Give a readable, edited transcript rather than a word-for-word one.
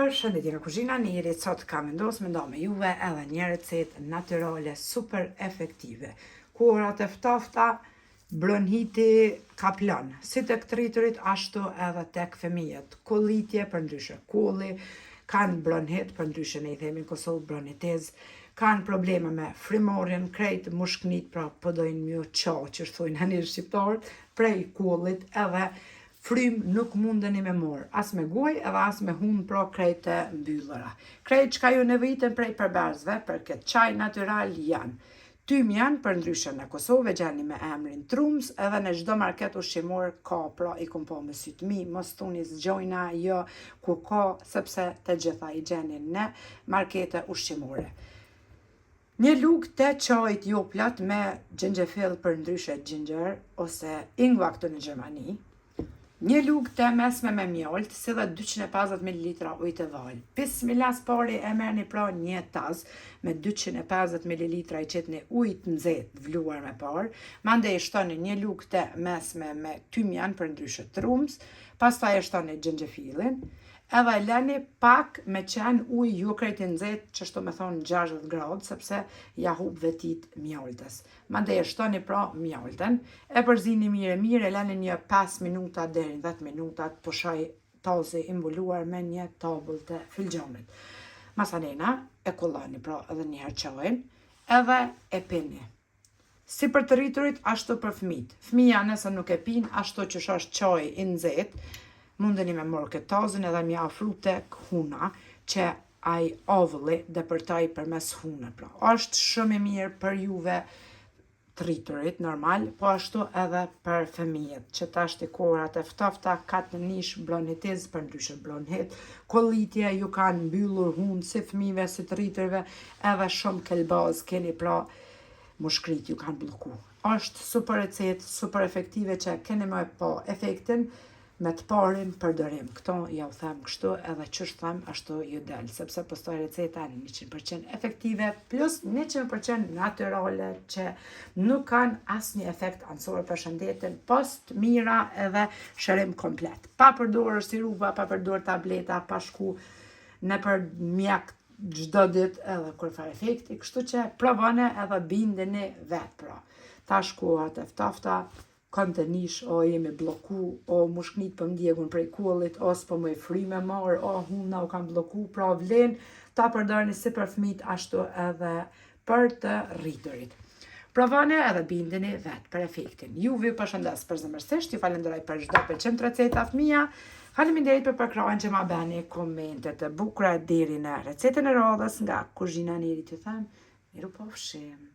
Përshëndetje nga kuzhina Neri, sot kam vendosur me nda me juve edhe një recetë natyrale super efektive. Kurat e ftofta, bronhiti kaplon, si tek të rriturit ashtu edhe tek fëmijët. Kollitje për ndryshe, kolli, kanë bronhit për ndryshe ne i themi në Kosovë bronhitiz, kanë probleme me frymorjen, krejt mushknit, pra pëdojnë mjë qa që thojnë anir shqiptarët, prej kollit edhe frym nuk mundeni me morë, as me goj edhe as me hunë pro krejt e mbyllëra. Krejt çka ju nevojiten prej përberzve për këtë çaj natyral janë. Tymjan për ndryshe në Kosovë gjeni me emrin trums edhe në çdo market ushqimor ka, pra i kom po me sytë mi, mos thoni zgjojna jo ku ka, sepse të gjitha i gjeni në markete ushqimore. Një lugë të çajit jo plot me xhenxhefill për ndryshe ginger ose ingva këtu në Gjermani. Një lugë të mesme me mjolt, si dhe 250 ml ujë të val. Bismillah pari e merrni pra një taz me 250 ml i qetni ujë të nxehtë vluar me parë, mandej shtoni një lugë të mesme me tymjan për ndryshe trums, pastaj e shtoni xhenxhefillin, edhe lëni pak me qenë ujë ju krejt i nxehtë, çështo me thonë 60 gradë, sepse ja hub vetit mjoltës. Mandej e shtoni pra mjoltën, e përzini mirë, e lëni një 5 minuta deri 10 minuta të pushoj tazi imbuluar me një tabull të filxhanit. Masanena e kollani pra edhe një herë çajin, edhe e pini. Si për të rriturit, ashtu për fëmijët. Fëmija nëse nuk e pin, ashtu që është çaj i nxehtë, mundeni me morë këtë tazën edhe mi afru tek huna që ai ovulli depërtoj përmes hunës. Pra, është shumë i mirë për juve të rriturit normal, po ashtu edhe për fëmijët, që tash të korat e ftofta katë në nish bronhitiz për ndryshe bronhit, kollitje ju kanë mbyllur hunë si fëmijëve, si të rriturve, edhe shumë kelbaz keni pra mushkrit ju kanë blloku. Është super recetë, super efektive që keni më po efektin me të parin përdorim. Këto ja u them kështu edhe ç'është them ashtu ju del, sepse postoj receta 100% efektive plus 100% natyrale që nuk kanë asnjë efekt anësor për shëndetin, post mira edhe shërim komplet. Pa përdorur sirupa, pa përdorur tableta, pa shku nëpër mjek çdo ditë edhe kur fare efekti, kështu që provoni edhe bindeni vet pra. Tash kohat e ftofta kanë të nish, o jemi bloku, o mushknit për ndjegun prej kollit, o s'po më e fry me marë, o huna u kanë bloku, pra vlen ta përdorni si për fëmijët ashtu edhe për të rriturit. Provoni edhe bindeni vetë për efektin. Juve ju përshëndes përzemërsisht, ju falenderoj për çdo pëlqim të recetat mia. Faleminderit për përkrahjen që ma bëni komentet e bukura deri në recetën e radhës nga kuzhina Neri, ju them, miru pafshim.